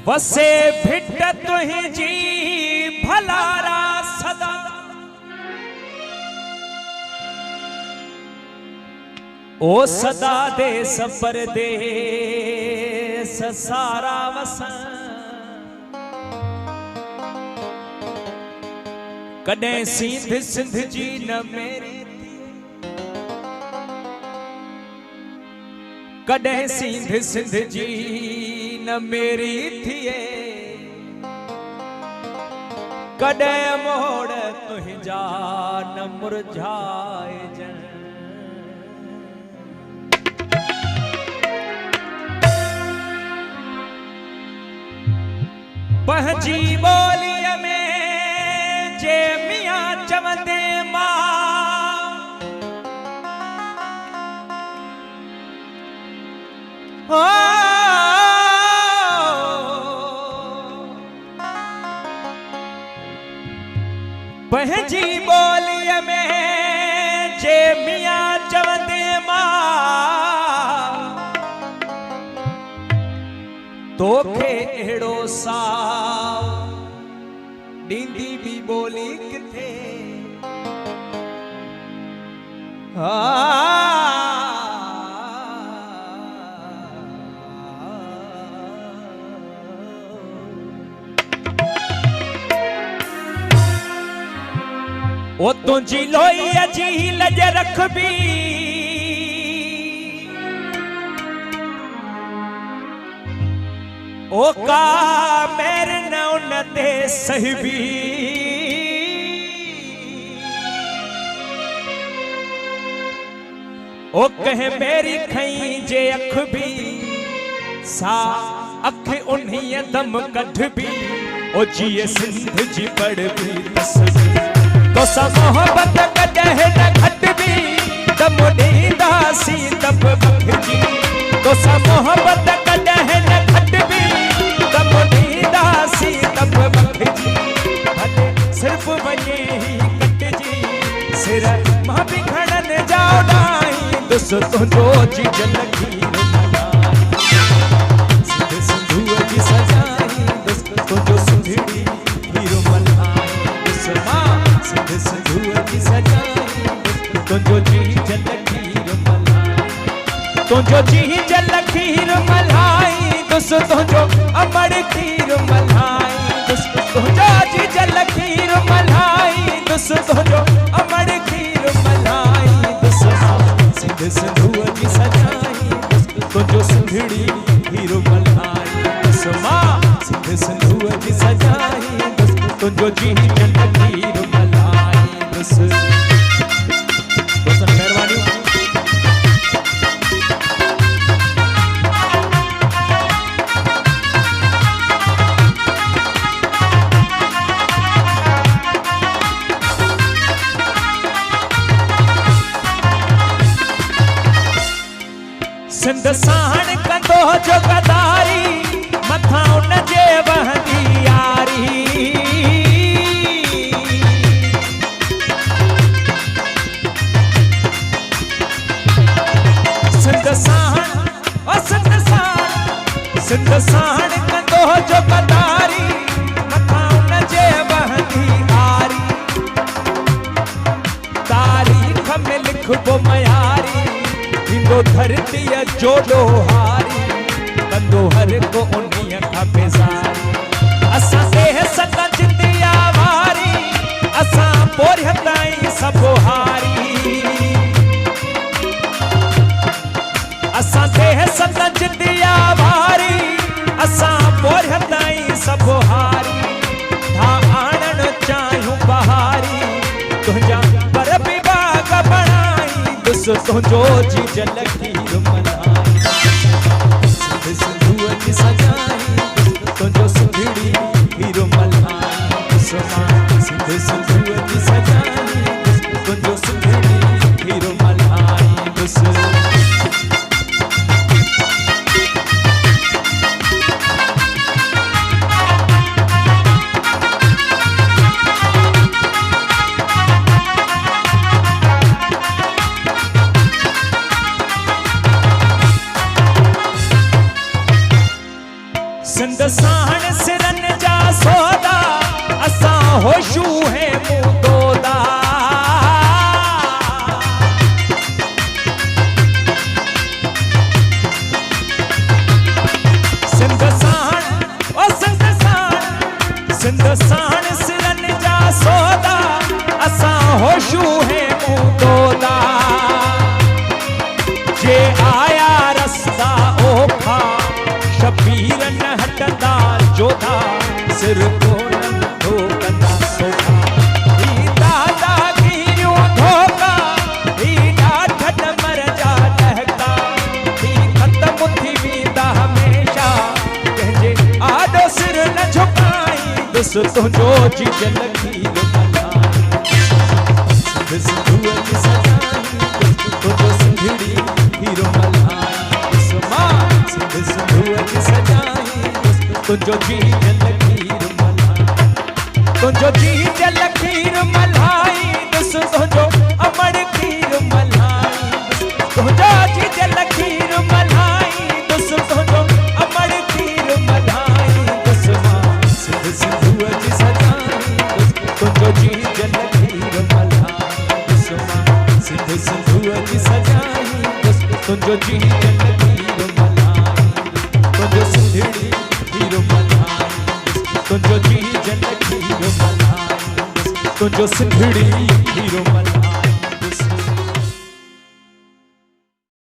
वसे भिट तुझी भलारा सदा ओ सदा दे सबर दे सारा वसन कदे सिंध सिंध जी न मेरी कदे सिंध सिंध जी न मेरी थिए कदे मोड़ तुझा न मुरझाए जन पहजी बोलिया में जे मियां चवंदे मां पहजी बोलिया में जे मियां चवंदे मां तोखे एड़ो साव डींदी भी बोली किथे ओ तुझी लोई अजी लज रखबी ओ का मेरे न उन दे सहबी ओ कहे मेरी खई जे अख भी सा अख उन्हीं दम कढ भी ओ जिए सिंध जी पड़ भी तस्वीर तो सा मोहब्बत कदह न घट भी दम नींदा सी तब बख जी तो सा मोहब्बत कदह न घट भी दम नींदा सी तब बख जी भले सिर्फ वने ही कट जी सिर मां भी खड़न जाओ नाई दुस तुझो जी जलगी सिंध सिंधु जी सजाई दुस तुझो सुंदड़ी हीरो मल्हाई दुस मां सिंध सिंधु जी सजाई तुझो जी जलखीर मल्हाई तुझो जी जलखीर मल्हाई दुस तुझो अमर खीर मल्हाई दुस तुझो जी जलखीर मल्हाई दुस तुझो अमर खीर मल्हाई दुस सिंध सिंधु जी सजाई तुझो सुंदड़ी हीरो मल्हाई दुस मां सिंध सिंधु जी सजाई तुझो जी जलखीर मल्हाई दुस दोस्तन मेहरबानी सिंध साण कंदो जो गदारी मथा उन जे वहंदी यारी धरती जोड़ो हारी कंदो हर को उन्हीं का बेजारी असा देह सदा जिंदिया वारी असा पोरहताई सब हारी असा देह सदा जिंदिया वारी असा पोरहताई सब हारी था आणन चाहूं बहारी तुझा पर विभाग बनाई दुस तुझो जी जलखीर मनाई सिंध सिंधुअ की सजाई तुझो सुंदड़ी हीरो मल्हाई दुसमा सिंध सिंधुअ की सजाई तुझो सुंदड़ी हीरो मल्हाई दुस सिंध साण सिरन जा सौदा असा होशू है मुदोदा सिंध साण ओ सिंध साण सिरन जा सौदा असा होशू है मुदोदा जे आया रस्ता ओखा शबीर न हटंदा जोधा सिर को न धोकंदा सोखा ई दादा गिरियो धोका ई डाठ मर जा लहका ई खत्म थी वेंदा हमेशा कंहिंजे आॾो सिर न झुकाई दुस तुंहिंजो जी जलखीर मल्हाई सिंध सिंधुअ की सजाई तुंहिंजो सिंधड़ी हीरो मल्हाई दुसमा सिंध सिंधुअ की सजाई तुंहिंजो जी जलखीर मल्हाई तुंहिंजो जी जलखीर मल्हाई दुस तुंहिंजो अमर खीर मल्हाई तुंहिंजो जी जलखीर मल्हाई दुस तुंहिंजो अमर खीर मल्हाई दुसमा सिंध सिंधुअ की सजाई तुंहिंजो जी जलखीर मल्हाई दुसमा सिंध सिंधुअ की सजाई तुंहिंजो जी जलखीर मल्हाई तुंहिंजो सिंधड़ी हीरो मल्हाई तुंहिंजो जी जलखीर मल्हाई तुंहिंजो सिंधड़ी हीरो मल्हाई